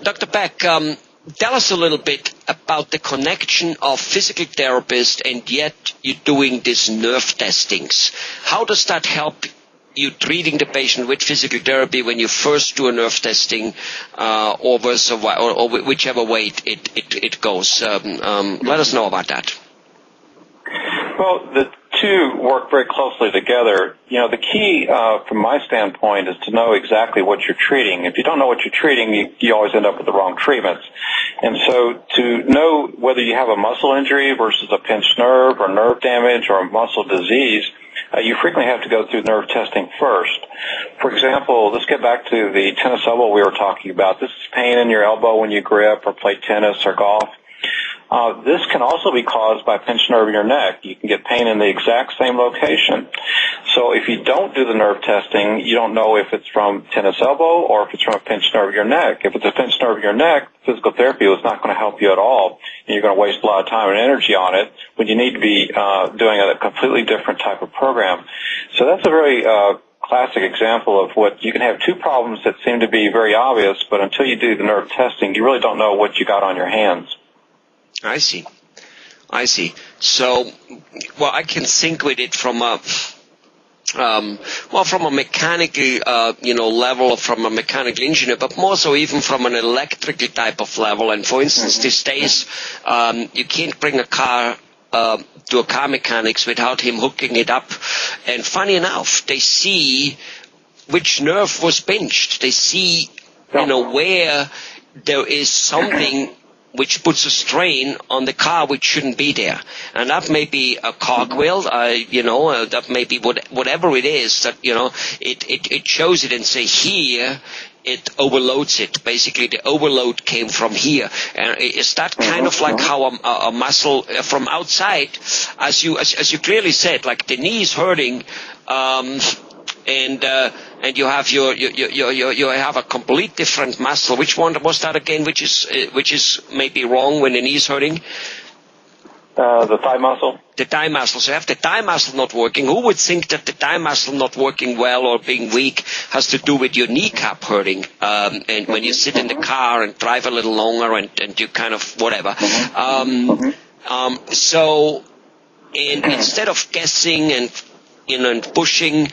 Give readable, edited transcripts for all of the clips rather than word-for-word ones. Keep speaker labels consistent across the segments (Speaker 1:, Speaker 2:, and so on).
Speaker 1: Dr. Beck, tell us a little bit about the connection of physical therapist and yet you're doing these nerve testings. How does that help you treating the patient with physical therapy when you first do a nerve testing, or whichever way it goes? Let us know about that.
Speaker 2: Well, the two work very closely together. You know, the key from my standpoint is to know exactly what you're treating. If you don't know what you're treating, you always end up with the wrong treatments. And so to know whether you have a muscle injury versus a pinched nerve or nerve damage or a muscle disease, you frequently have to go through nerve testing first. For example, let's get back to the tennis elbow we were talking about. This is pain in your elbow when you grip or play tennis or golf. This can also be caused by a pinched nerve in your neck. You can get pain in the exact same location. So if you don't do the nerve testing, you don't know if it's from tennis elbow or if it's from a pinched nerve in your neck. If it's a pinched nerve in your neck, physical therapy is not going to help you at all, and you're going to waste a lot of time and energy on it when you need to be doing a completely different type of program. So that's a very classic example of what you can have two problems that seem to be very obvious, but until you do the nerve testing, you really don't know what you got on your hands.
Speaker 1: I see. So, well, I can think with it from a, from a mechanical, level, from a mechanical engineer, but more so even from an electrical type of level. And for instance, these days, you can't bring a car to a car mechanics without him hooking it up. And funny enough, they see which nerve was pinched. They see, where there is something which puts a strain on the car which shouldn't be there. And that may be a cogwheel, that may be whatever it is, that, it shows it and say here, it overloads it. Basically, the overload came from here. And is that kind of like how a muscle from outside, as you clearly said, like the knee is hurting, and you have you have a complete different muscle. Which one was that again? Which is maybe wrong when the knee is hurting?
Speaker 2: The thigh muscle.
Speaker 1: The thigh muscle. So you have the thigh muscle not working. Who would think that the thigh muscle not working well or being weak has to do with your kneecap hurting? And when you sit in the car and drive a little longer and you kind of whatever. So, and instead of guessing and pushing,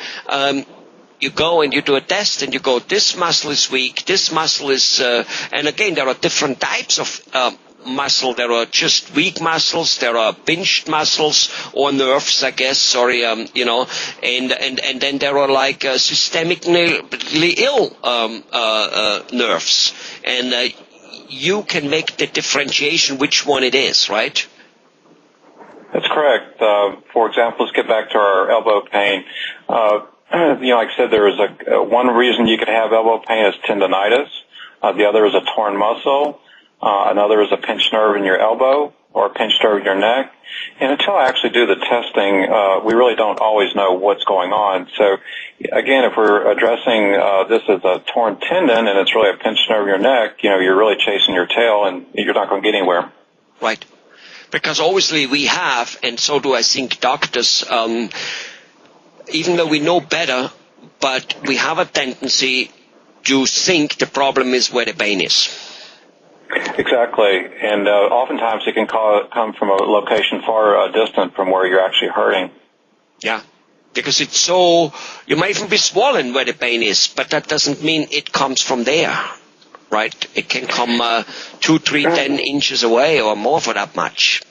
Speaker 1: you go and you do a test and you go, this muscle is weak, this muscle is, and again, there are different types of muscle. There are just weak muscles, there are pinched muscles or nerves, I guess, and then there are like systemically ill nerves. And you can make the differentiation which one it is, right?
Speaker 2: That's correct. For example, let's get back to our elbow pain. Like I said, there is one reason you could have elbow pain is tendonitis. The other is a torn muscle. Another is a pinched nerve in your elbow or a pinched nerve in your neck. And until I actually do the testing, we really don't always know what's going on. So, again, if we're addressing this as a torn tendon and it's really a pinched nerve in your neck, you're really chasing your tail and you're not going to get anywhere.
Speaker 1: Right. Because obviously we have, and so do I think doctors, even though we know better, but we have a tendency to think the problem is where the pain is.
Speaker 2: Exactly. And oftentimes it can come from a location far distant from where you're actually hurting. Yeah.
Speaker 1: Because it's so, you might even be swollen where the pain is, but that doesn't mean it comes from there. Right? It can come 2, 3, 10 inches away or more for that much.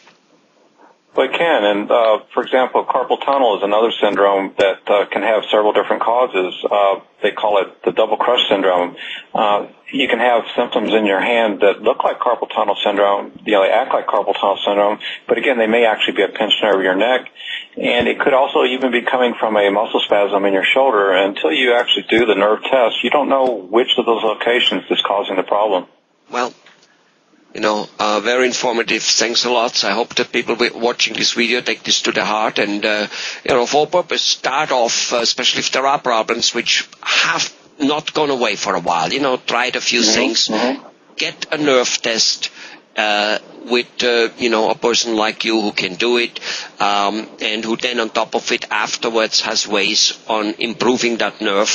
Speaker 2: Well, it can. And, for example, carpal tunnel is another syndrome that can have several different causes. They call it the double crush syndrome. You can have symptoms in your hand that look like carpal tunnel syndrome. They act like carpal tunnel syndrome. But, again, they may actually be a pinched nerve in your neck. And it could also even be coming from a muscle spasm in your shoulder. And until you actually do the nerve test, you don't know which of those locations is causing the problem.
Speaker 1: Well, very informative. Thanks a lot. I hope that people watching this video take this to the heart and, for all purpose, start off, especially if there are problems which have not gone away for a while. Tried a few things. Get a nerve test. with a person like you who can do it, and who then on top of it afterwards has ways on improving that nerve,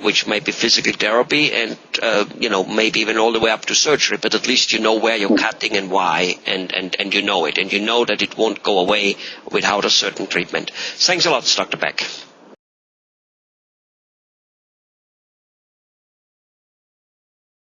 Speaker 1: which may be physical therapy and maybe even all the way up to surgery, but at least you know where you're cutting and why, and you know it, and you know that it won't go away without a certain treatment. Thanks a lot, Dr. Beck.